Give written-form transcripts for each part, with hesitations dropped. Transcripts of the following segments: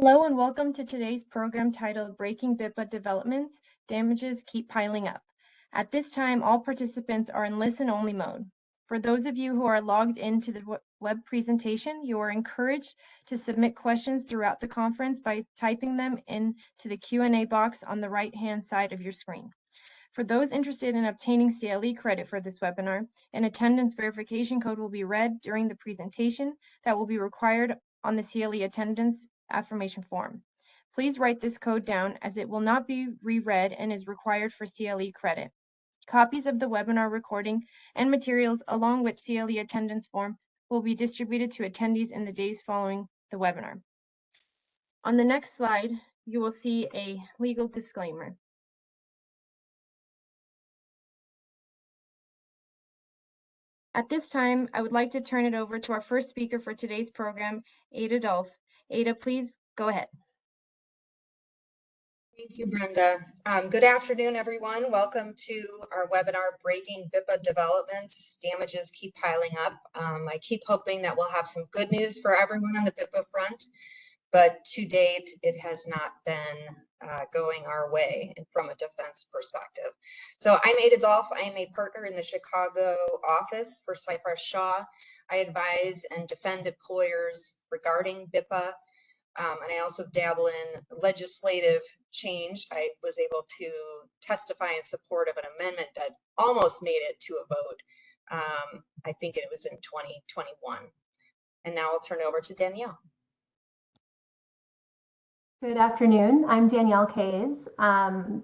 Hello and welcome to today's program titled Breaking BIPA Developments, Damages Keep Piling Up. At this time, all participants are in listen-only mode. For those of you who are logged into the web presentation, you are encouraged to submit questions throughout the conference by typing them into the Q&A box on the right-hand side of your screen. For those interested in obtaining CLE credit for this webinar, an attendance verification code will be read during the presentation that will be required on the CLE attendance affirmation form. Please write this code down as it will not be reread and is required for CLE credit. Copies of the webinar recording and materials along with CLE attendance form will be distributed to attendees in the days following the webinar. On the next slide, you will see a legal disclaimer. At this time, I would like to turn it over to our first speaker for today's program, Ada Dolph. Ada, please go ahead. Thank you, Brenda. Good afternoon, everyone. Welcome to our webinar, Breaking BIPA Developments, Damages Keep Piling Up. I keep hoping that we'll have some good news for everyone on the BIPA front, but to date, it has not been going our way from a defense perspective. So I'm Ada Dolph. I am a partner in the Chicago office for Seyfarth Shaw. I advise and defend employers regarding BIPA. And I also dabble in legislative change. I was able to testify in support of an amendment that almost made it to a vote. I think it was in 2021. And now I'll turn it over to Danielle. Good afternoon. I'm Danielle Kays.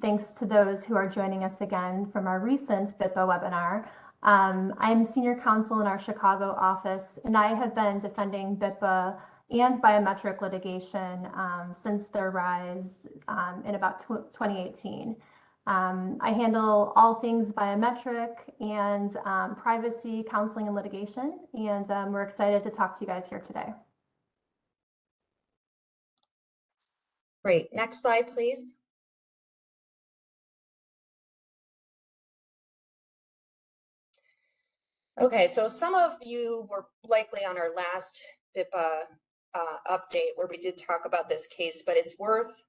Thanks to those who are joining us again from our recent BIPA webinar. I'm senior counsel in our Chicago office, and I have been defending BIPA and biometric litigation since their rise in about 2018. I handle all things biometric and privacy, counseling, and litigation, and we're excited to talk to you guys here today. Great. Next slide, please. Okay, so some of you were likely on our last BIPA update where we did talk about this case, but it's worth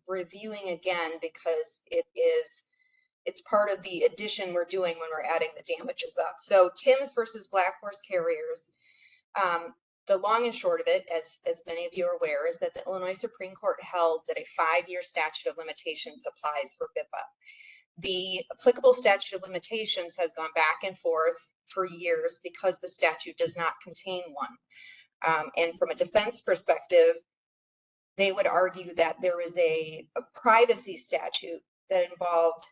reviewing again because it's part of the addition we're doing when we're adding the damages up. So Timms versus Black Horse Carriers, the long and short of it, as many of you are aware, is that the Illinois Supreme Court held that a 5-year statute of limitations applies for BIPA. The applicable statute of limitations has gone back and forth for years because the statute does not contain one. And from a defense perspective, they would argue that there is a privacy statute that involved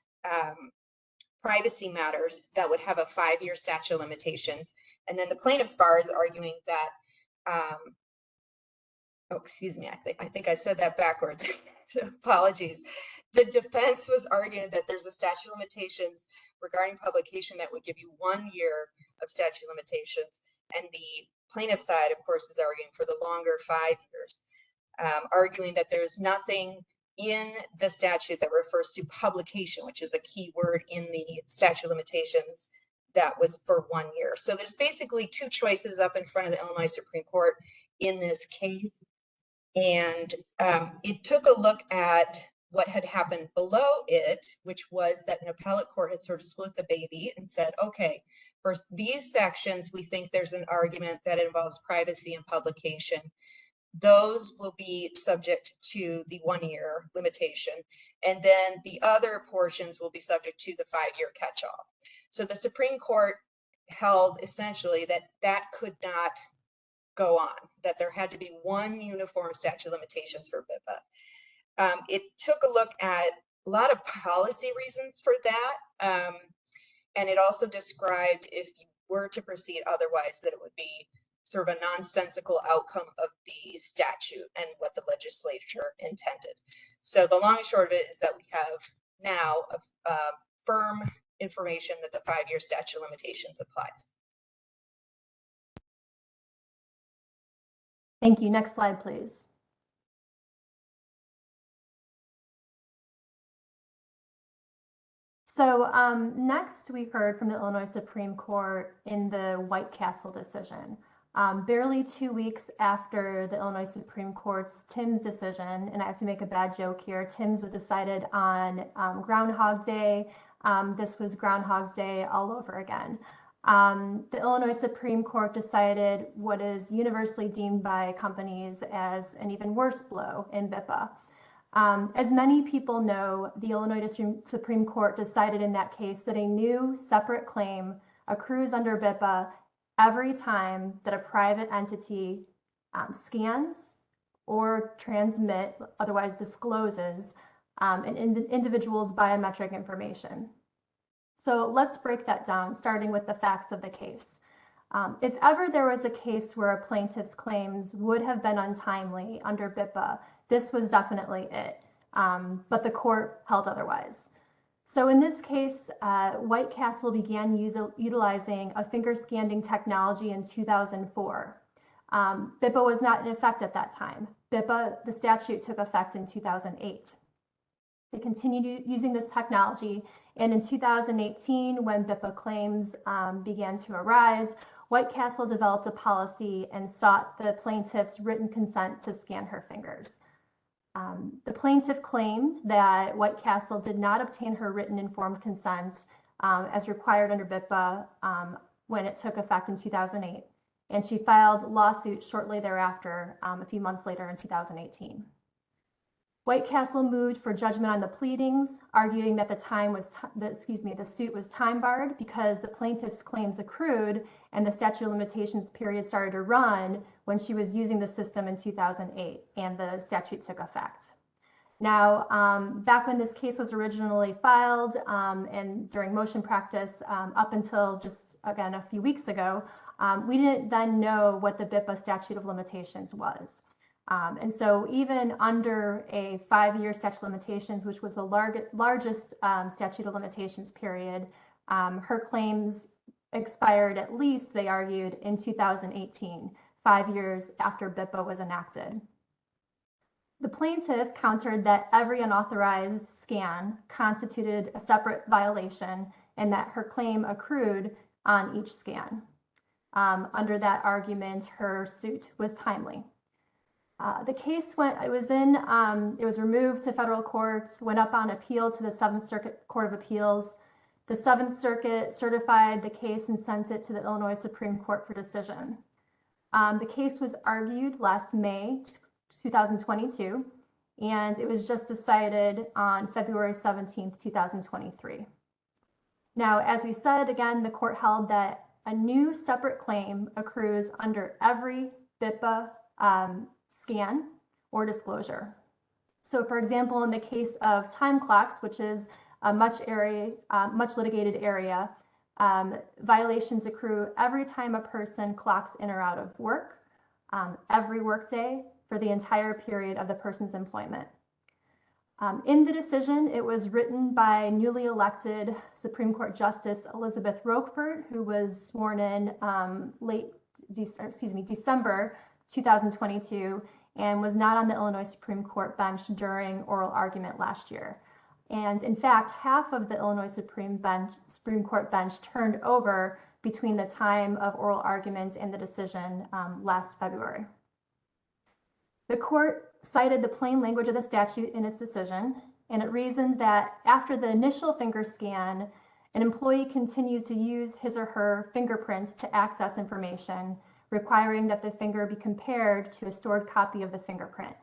privacy matters that would have a 5-year statute of limitations. And then the plaintiff's bar is arguing that, oh, excuse me, I think I said that backwards. Apologies. The defense was arguing that there's a statute of limitations regarding publication that would give you 1 year of statute of limitations. And the plaintiff side, of course, is arguing for the longer 5 years, arguing that there's nothing in the statute that refers to publication, which is a key word in the statute of limitations, that was for 1 year. So there's basically two choices up in front of the Illinois Supreme Court in this case. And it took a look at what had happened below it, which was that an appellate court had sort of split the baby and said, okay, for these sections, we think there's an argument that involves privacy and publication. Those will be subject to the 1 year limitation. And then the other portions will be subject to the 5-year catch-all. So the Supreme Court held essentially that that could not go on, that there had to be one uniform statute of limitations for BIPA. It took a look at a lot of policy reasons for that. And it also described if you were to proceed otherwise, that it would be sort of a nonsensical outcome of the statute and what the legislature intended. So the long and short of it is that we have now a firm information that the 5-year statute of limitations applies. Thank you. Next slide, please. So next we heard from the Illinois Supreme Court in the White Castle decision. barely 2 weeks after the Illinois Supreme Court's Timms decision, and I have to make a bad joke here, Timms was decided on Groundhog Day. This was Groundhog's Day all over again. The Illinois Supreme Court decided what is universally deemed by companies as an even worse blow in BIPA. As many people know, the Illinois Supreme Court decided in that case that a new separate claim accrues under BIPA every time that a private entity scans or transmit, otherwise discloses, an individual's biometric information. So let's break that down, starting with the facts of the case. If ever there was a case where a plaintiff's claims would have been untimely under BIPA, this was definitely it, but the court held otherwise. So in this case, White Castle began utilizing a finger scanning technology in 2004. BIPA was not in effect at that time. BIPA, the statute, took effect in 2008. They continued using this technology, and in 2018, when BIPA claims began to arise, White Castle developed a policy and sought the plaintiff's written consent to scan her fingers. The plaintiff claimed that White Castle did not obtain her written informed consent as required under BIPA when it took effect in 2008, and she filed lawsuit shortly thereafter, a few months later in 2018. White Castle moved for judgment on the pleadings, arguing that the suit was time barred because the plaintiff's claims accrued and the statute of limitations period started to run when she was using the system in 2008 and the statute took effect. Now, back when this case was originally filed and during motion practice up until just, again, a few weeks ago, we didn't then know what the BIPA statute of limitations was. And so even under a 5-year statute of limitations, which was the largest statute of limitations period, her claims expired at least, they argued, in 2018, 5 years after BIPA was enacted. The plaintiff countered that every unauthorized scan constituted a separate violation and that her claim accrued on each scan. Under that argument, her suit was timely. The case it was removed to federal courts, went up on appeal to the 7th Circuit Court of Appeals. The 7th Circuit certified the case and sent it to the Illinois Supreme Court for decision. The case was argued last May 2022, and it was just decided on February 17th, 2023. Now, as we said, again, the court held that a new separate claim accrues under every BIPA scan or disclosure. So for example, in the case of time clocks, which is a much litigated area, violations accrue every time a person clocks in or out of work, every workday for the entire period of the person's employment. In the decision, it was written by newly elected Supreme Court Justice Elizabeth Roquefort, who was sworn in December 2022, and was not on the Illinois Supreme Court bench during oral argument last year. And in fact, half of the Illinois Supreme Court bench turned over between the time of oral arguments and the decision last February. The court cited the plain language of the statute in its decision, and it reasoned that after the initial finger scan, an employee continues to use his or her fingerprint to access information, requiring that the finger be compared to a stored copy of the fingerprint.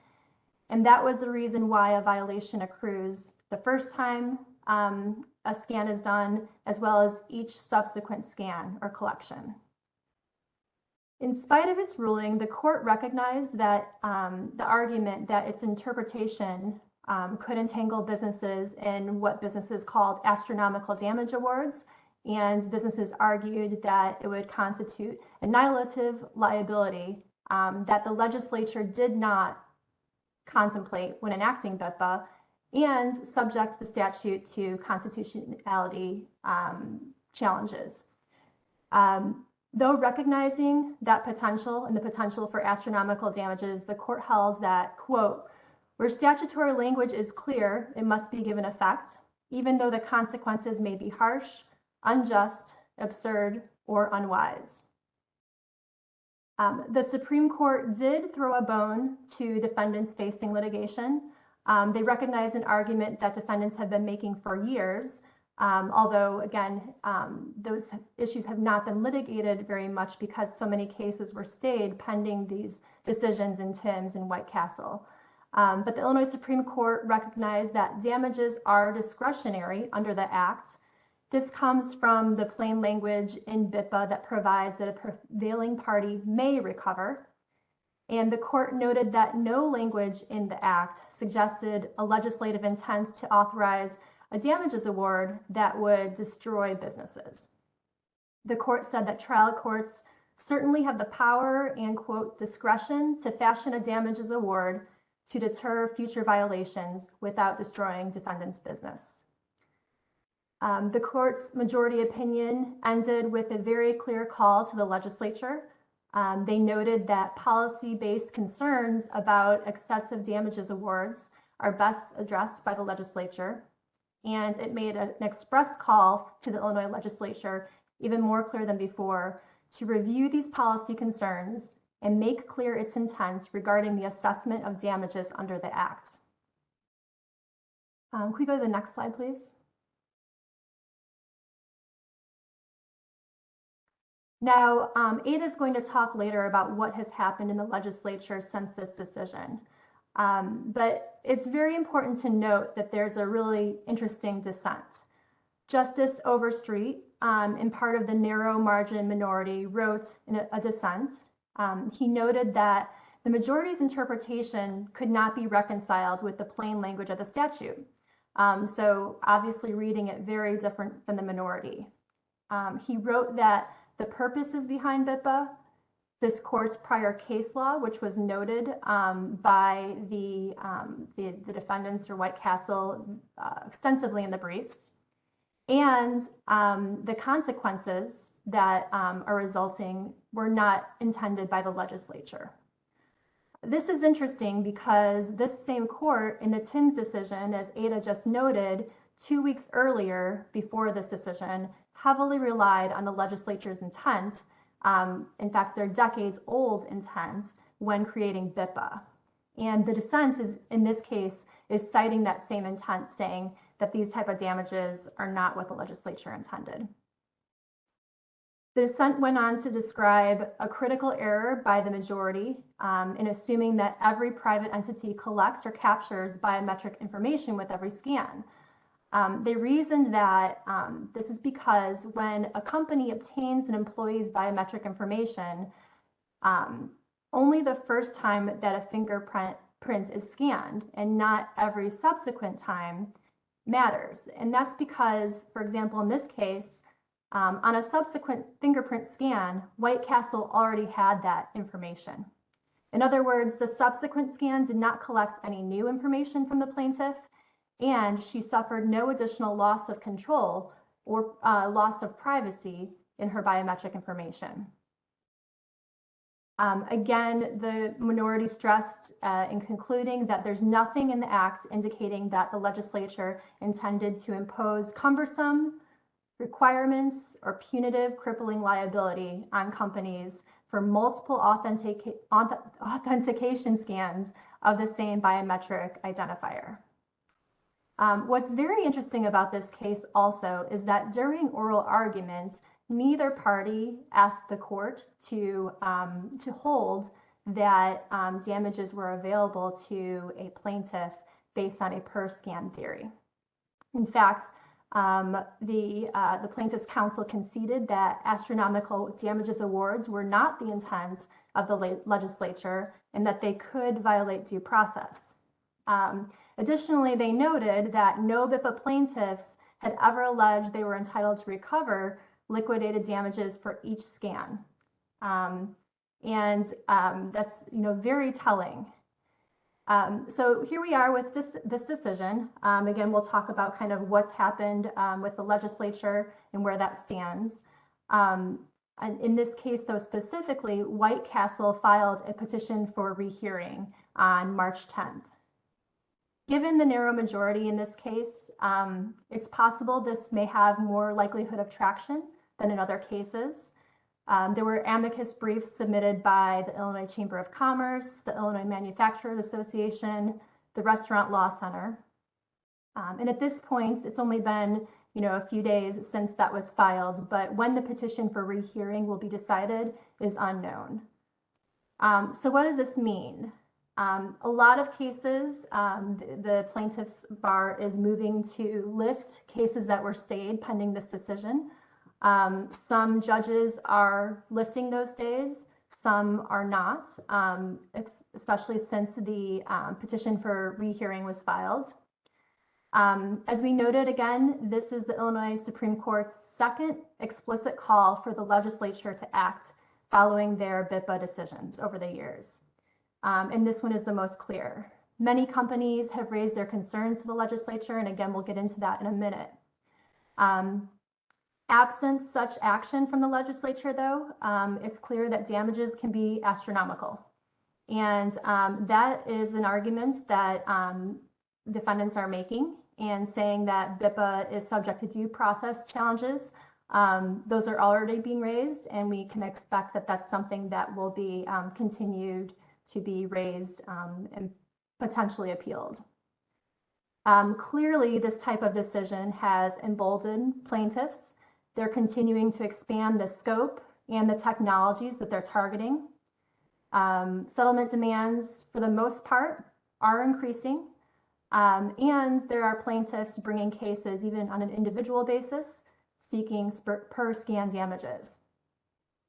And that was the reason why a violation accrues the first time a scan is done, as well as each subsequent scan or collection. In spite of its ruling, the court recognized that the argument that its interpretation could entangle businesses in what businesses called astronomical damage awards, and businesses argued that it would constitute annihilative liability that the legislature did not contemplate when enacting BIPA, and subject the statute to constitutionality challenges. Though recognizing that potential and the potential for astronomical damages, the court held that, quote, where statutory language is clear, it must be given effect, even though the consequences may be harsh, unjust, absurd, or unwise. The Supreme Court did throw a bone to defendants facing litigation. They recognized an argument that defendants have been making for years, although, again, those issues have not been litigated very much because so many cases were stayed pending these decisions in Timms and White Castle. But the Illinois Supreme Court recognized that damages are discretionary under the Act. This comes from the plain language in BIPA that provides that a prevailing party may recover. And the court noted that no language in the Act suggested a legislative intent to authorize a damages award that would destroy businesses. The court said that trial courts certainly have the power and, quote, discretion to fashion a damages award to deter future violations without destroying defendants' business. The court's majority opinion ended with a very clear call to the legislature. They noted that policy-based concerns about excessive damages awards are best addressed by the legislature, and it made an express call to the Illinois legislature, even more clear than before, to review these policy concerns and make clear its intent regarding the assessment of damages under the Act. Can we go to the next slide, please? Now, Ada is going to talk later about what has happened in the legislature since this decision. But it's very important to note that there's a really interesting dissent. Justice Overstreet, in part of the narrow margin minority, wrote in a dissent. He noted that the majority's interpretation could not be reconciled with the plain language of the statute. So obviously reading it very different than the minority. He wrote that the purposes behind BIPA, this court's prior case law, which was noted by the defendants or White Castle extensively in the briefs, and the consequences that are resulting were not intended by the legislature. This is interesting because this same court in the Timms decision, as Ada just noted, 2 weeks earlier before this decision, heavily relied on the legislature's intent, in fact, their decades-old intent when creating BIPA. And the dissent is, in this case, is citing that same intent, saying that these type of damages are not what the legislature intended. The dissent went on to describe a critical error by the majority in assuming that every private entity collects or captures biometric information with every scan. They reasoned that this is because when a company obtains an employee's biometric information, only the first time that a fingerprint is scanned and not every subsequent time matters. And that's because, for example, in this case, on a subsequent fingerprint scan, White Castle already had that information. In other words, the subsequent scan did not collect any new information from the plaintiff, and she suffered no additional loss of control or loss of privacy in her biometric information. Again, the minority stressed in concluding that there's nothing in the Act indicating that the legislature intended to impose cumbersome requirements or punitive crippling liability on companies for multiple authentication scans of the same biometric identifier. What's very interesting about this case also is that during oral argument, neither party asked the court to hold that damages were available to a plaintiff based on a per scan theory. In fact, the plaintiff's counsel conceded that astronomical damages awards were not the intent of the legislature and that they could violate due process. Additionally, they noted that no BIPA plaintiffs had ever alleged they were entitled to recover liquidated damages for each scan. That's very telling. So here we are with this decision. Again, we'll talk about kind of what's happened with the legislature and where that stands. And in this case, though, specifically, White Castle filed a petition for rehearing on March 10th. Given the narrow majority in this case, it's possible this may have more likelihood of traction than in other cases. There were amicus briefs submitted by the Illinois Chamber of Commerce, the Illinois Manufacturers Association, the Restaurant Law Center. And at this point, it's only been a few days since that was filed, but when the petition for rehearing will be decided is unknown. So what does this mean? A lot of cases, the plaintiff's bar is moving to lift cases that were stayed pending this decision. Some judges are lifting those days, some are not, especially since the petition for rehearing was filed. As we noted again, this is the Illinois Supreme Court's second explicit call for the legislature to act following their BIPA decisions over the years. And this one is the most clear. Many companies have raised their concerns to the legislature, and again, we'll get into that in a minute. Absent such action from the legislature, though, it's clear that damages can be astronomical. And that is an argument that defendants are making and saying that BIPA is subject to due process challenges. Those are already being raised, and we can expect that that's something that will be continued to be raised and potentially appealed. Clearly, this type of decision has emboldened plaintiffs. They're continuing to expand the scope and the technologies that they're targeting. Settlement demands, for the most part, are increasing. And there are plaintiffs bringing cases even on an individual basis, seeking per scan damages.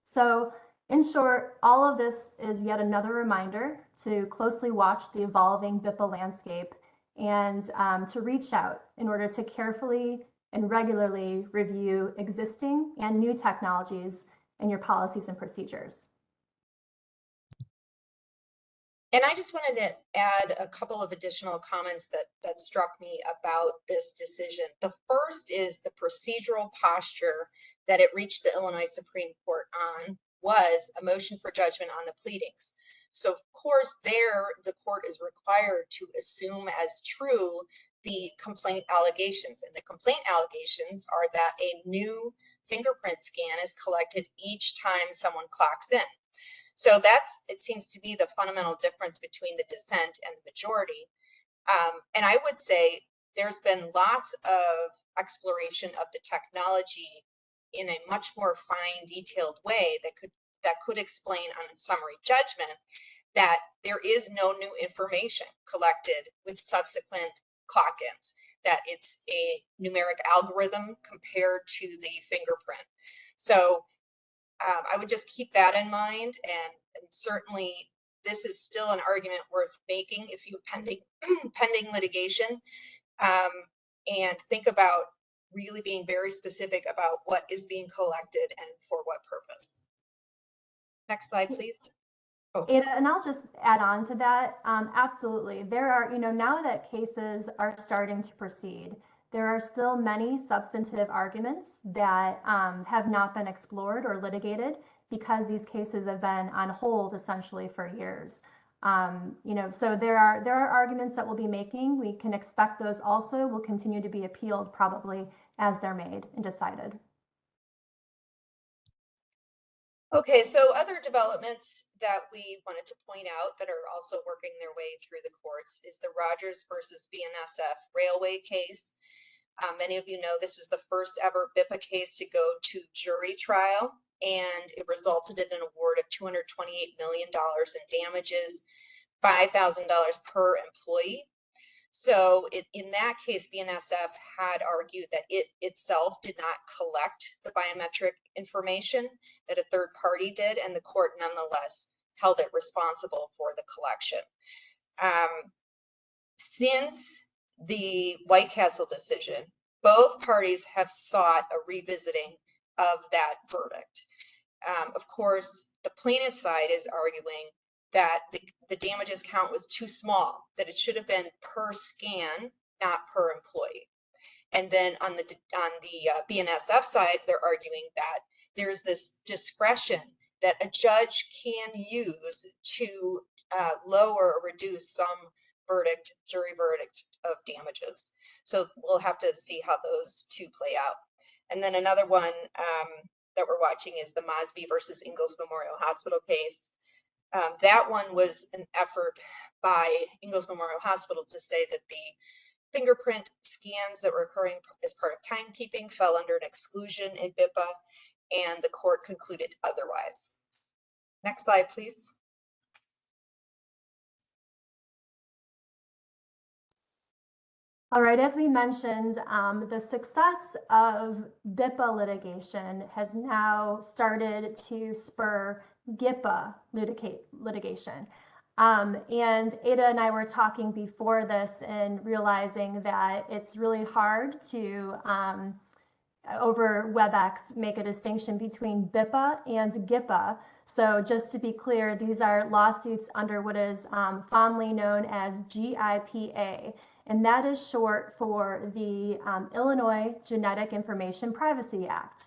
So in short, all of this is yet another reminder to closely watch the evolving BIPA landscape and to reach out in order to carefully and regularly review existing and new technologies in your policies and procedures. And I just wanted to add a couple of additional comments that struck me about this decision. The first is the procedural posture that it reached the Illinois Supreme Court on was a motion for judgment on the pleadings. So of course there, the court is required to assume as true the complaint allegations. And the complaint allegations are that a new fingerprint scan is collected each time someone clocks in. So that's, it seems to be the fundamental difference between the dissent and the majority. And I would say there's been lots of exploration of the technology in a much more fine, detailed way that could explain on summary judgment that there is no new information collected with subsequent clock-ins, that it's a numeric algorithm compared to the fingerprint. So I would just keep that in mind, and certainly this is still an argument worth making if you pending litigation, and think about really being very specific about what is being collected and for what purpose. Next slide, please. Oh. And I'll just add on to that. Absolutely, there are, now that cases are starting to proceed, there are still many substantive arguments that have not been explored or litigated because these cases have been on hold essentially for years. So there are arguments that we'll be making. We can expect those also will continue to be appealed probably as they're made and decided. Okay, so other developments that we wanted to point out that are also working their way through the courts is the Rogers versus BNSF railway case. Many of you know this was the first ever BIPA case to go to jury trial, and it resulted in an award of $228 million in damages, $5,000 per employee. So in that case, BNSF had argued that it itself did not collect the biometric information, that a third party did, and the court nonetheless held it responsible for the collection. Since the White Castle decision, both parties have sought a revisiting of that verdict. Of course, the plaintiff side is arguing that the damages count was too small, that it should have been per scan, not per employee. And then on the BNSF side, they're arguing that there's this discretion that a judge can use to lower or reduce some jury verdict of damages. So we'll have to see how those two play out. And then another one that we're watching is the Mosby versus Ingalls Memorial Hospital case. That one was an effort by Ingalls Memorial Hospital to say that the fingerprint scans that were occurring as part of timekeeping fell under an exclusion in BIPA, and the court concluded otherwise. Next slide, please. All right, as we mentioned, the success of BIPA litigation has now started to spur GIPA litigation. And Ada and I were talking before this and realizing that it's really hard to, over WebEx, make a distinction between BIPA and GIPA. So just to be clear, these are lawsuits under what is fondly known as GIPA. And that is short for the Illinois Genetic Information Privacy Act.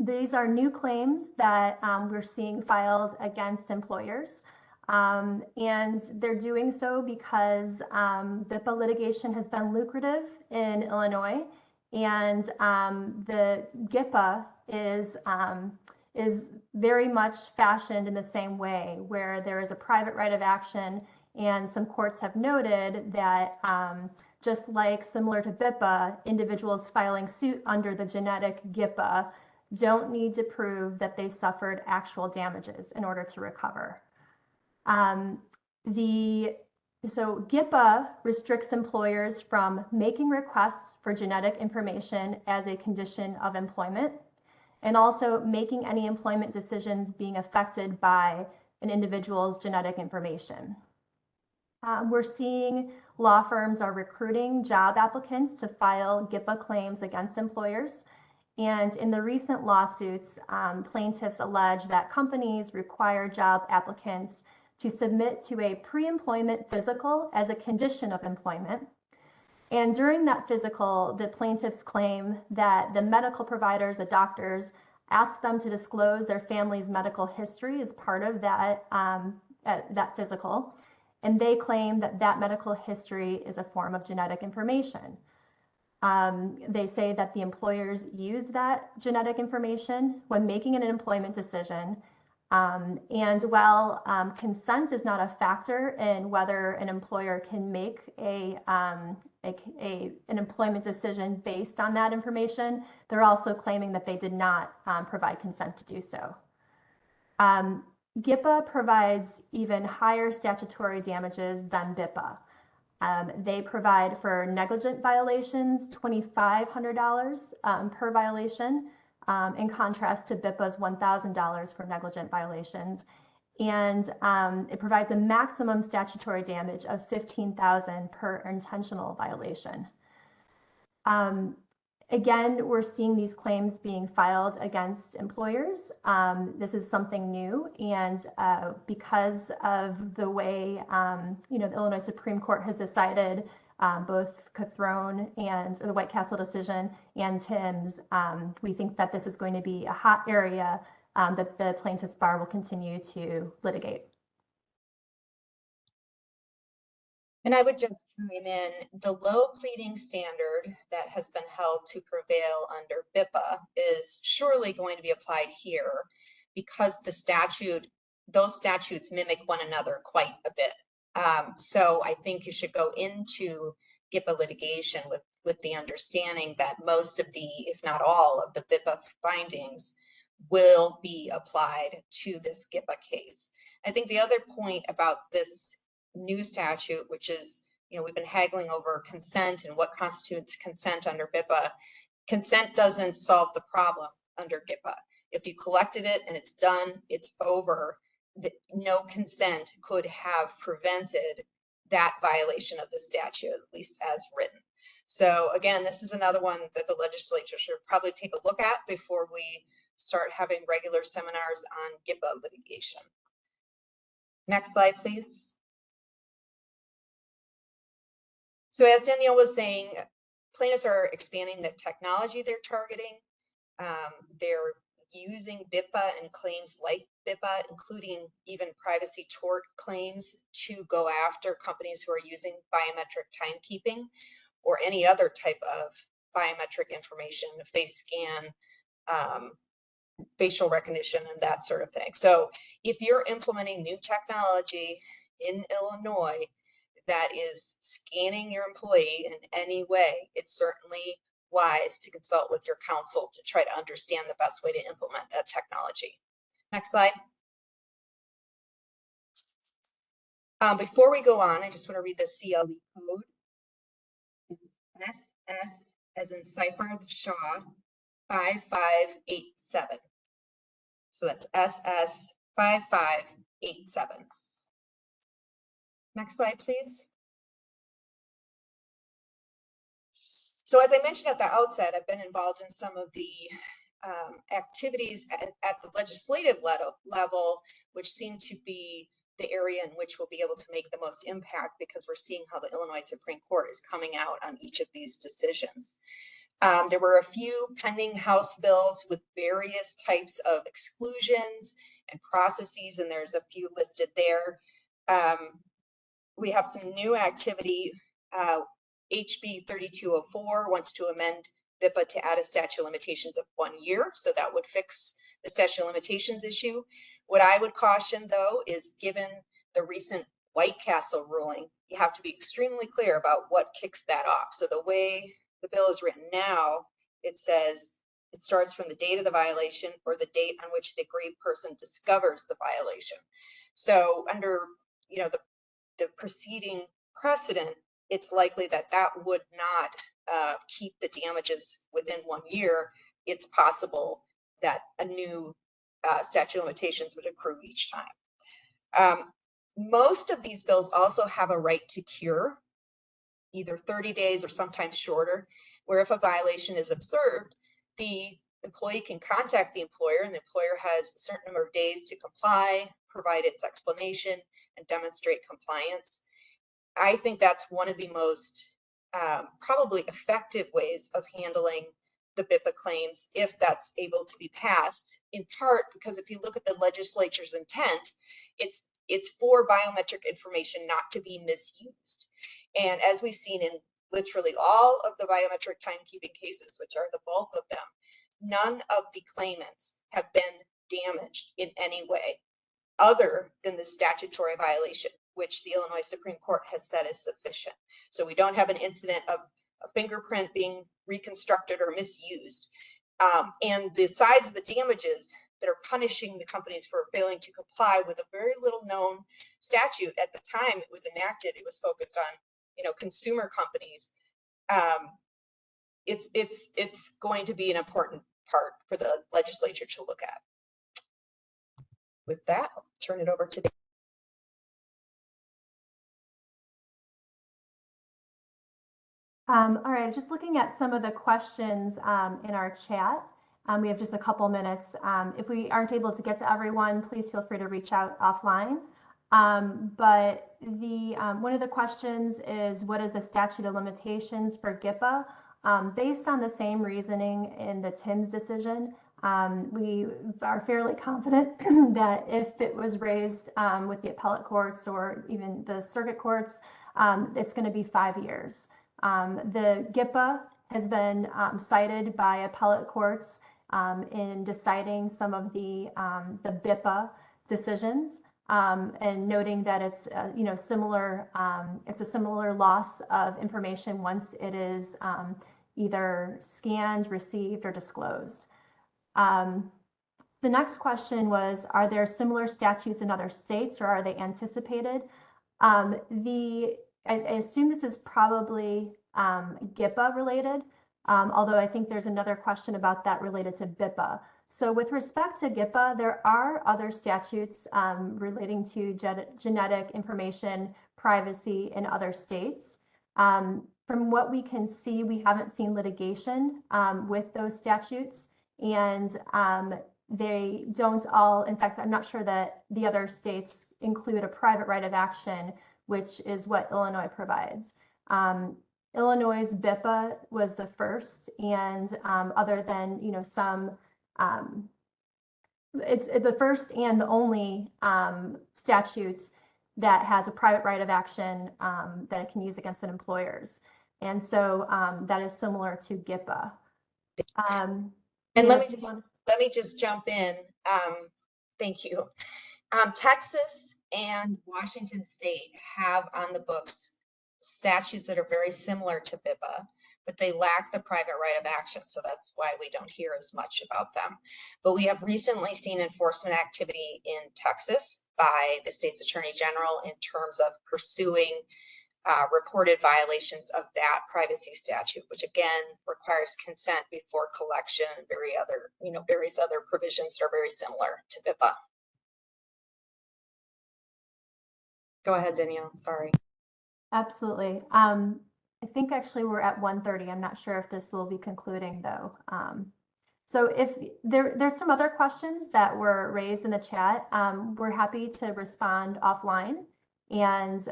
These are new claims that we're seeing filed against employers. And they're doing so because BIPA litigation has been lucrative in Illinois. And the GIPA is very much fashioned in the same way, where there is a private right of action. And some courts have noted that just like similar to BIPA, individuals filing suit under the genetic GIPA don't need to prove that they suffered actual damages in order to recover. So GIPA restricts employers from making requests for genetic information as a condition of employment, and also making any employment decisions being affected by an individual's genetic information. We're seeing law firms are recruiting job applicants to file GIPA claims against employers. And in the recent lawsuits, plaintiffs allege that companies require job applicants to submit to a pre-employment physical as a condition of employment. And during that physical, the plaintiffs claim that the medical providers, the doctors, ask them to disclose their family's medical history as part of that, that physical. And they claim that that medical history is a form of genetic information. They say that the employers used that genetic information when making an employment decision. And while consent is not a factor in whether an employer can make an employment decision based on that information, they're also claiming that they did not provide consent to do so. GIPA provides even higher statutory damages than BIPA. They provide for negligent violations $2,500 per violation, in contrast to BIPA's $1,000 for negligent violations. And it provides a maximum statutory damage of $15,000 per intentional violation. Again, we're seeing these claims being filed against employers. This is something new, and because of the way the Illinois Supreme Court has decided, both Cathrone and the White Castle decision and Timms, we think that this is going to be a hot area that the plaintiffs' bar will continue to litigate. And I would just chime in, the low pleading standard that has been held to prevail under BIPA is surely going to be applied here because those statutes mimic one another quite a bit. So I think you should go into GIPA litigation with the understanding that most of the, if not all of the BIPA findings will be applied to this GIPA case. I think the other point about this new statute, which is, we've been haggling over consent and what constitutes consent under BIPA. Consent doesn't solve the problem under GIPA. If you collected it and it's done, it's over. No consent could have prevented that violation of the statute, at least as written. So again, this is another one that the legislature should probably take a look at before we start having regular seminars on GIPA litigation. Next slide, please. So as Danielle was saying, plaintiffs are expanding the technology they're targeting. They're using BIPA and claims like BIPA, including even privacy tort claims, to go after companies who are using biometric timekeeping or any other type of biometric information, face scan, facial recognition and that sort of thing. So if you're implementing new technology in Illinois that is scanning your employee in any way, it's certainly wise to consult with your counsel to try to understand the best way to implement that technology. Next slide. Before we go on, I just want to read the CLE code. It's SS as in Seyfarth Shaw 5587. So that's SS 5587. Next slide, please. So as I mentioned at the outset, I've been involved in some of the activities at the legislative level, which seem to be the area in which we'll be able to make the most impact, because we're seeing how the Illinois Supreme Court is coming out on each of these decisions. There were a few pending House bills with various types of exclusions and processes, and there's a few listed there. We have some new activity. HB 3204 wants to amend BIPA to add a statute of limitations of 1 year, so that would fix the statute of limitations issue. What I would caution, though, is given the recent White Castle ruling, you have to be extremely clear about what kicks that off. So the way the bill is written now, it says it starts from the date of the violation or the date on which the aggrieved person discovers the violation. So under the preceding precedent, it's likely that that would not keep the damages within 1 year. It's possible that a new statute of limitations would accrue each time. Most of these bills also have a right to cure, either 30 days or sometimes shorter, where if a violation is observed, the employee can contact the employer, and the employer has a certain number of days to comply, provide its explanation, and demonstrate compliance. I think that's one of the most probably effective ways of handling the BIPA claims, if that's able to be passed, in part because if you look at the legislature's intent, it's for biometric information not to be misused. And as we've seen in literally all of the biometric timekeeping cases, which are the bulk of them, none of the claimants have been damaged in any way other than the statutory violation, which the Illinois Supreme Court has said is sufficient. So we don't have an incident of a fingerprint being reconstructed or misused. And the size of the damages that are punishing the companies for failing to comply with a very little known statute at the time it was enacted, it was focused on, consumer companies. It's going to be an important part for the legislature to look at. With that, I'll turn it over to Dave. All right, just looking at some of the questions in our chat. We have just a couple minutes. If we aren't able to get to everyone, please feel free to reach out offline. But one of the questions is, what is the statute of limitations for BIPA? Based on the same reasoning in the Timms decision, we are fairly confident that if it was raised with the appellate courts or even the circuit courts, it's going to be 5 years. The BIPA has been cited by appellate courts in deciding some of the BIPA decisions, and noting that it's similar. It's a similar loss of information once it is either scanned, received, or disclosed. The next question was, are there similar statutes in other states, or are they anticipated? I assume this is probably BIPA related, although I think there's another question about that related to BIPA. So with respect to BIPA, there are other statutes relating to genetic information privacy in other states. From what we can see, we haven't seen litigation with those statutes, and they don't all, in fact, I'm not sure that the other states include a private right of action, which is what Illinois provides. Illinois' BIPA was the first, and other than some, it's the first and the only statute that has a private right of action that it can use against an employers, and so that is similar to BIPA. And Yeah, let me just jump in. Thank you. Texas and Washington State have on the books statutes that are very similar to BIPA, but they lack the private right of action. So that's why we don't hear as much about them. But we have recently seen enforcement activity in Texas by the state's attorney general in terms of pursuing reported violations of that privacy statute, which again requires consent before collection and various other provisions that are very similar to BIPA. Go ahead, Danielle. Sorry. Absolutely. I think actually we're at 1:30. I'm not sure if this will be concluding though. So if there's some other questions that were raised in the chat, we're happy to respond offline. And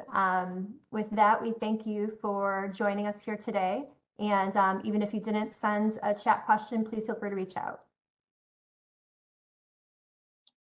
with that, we thank you for joining us here today. And even if you didn't send a chat question, please feel free to reach out.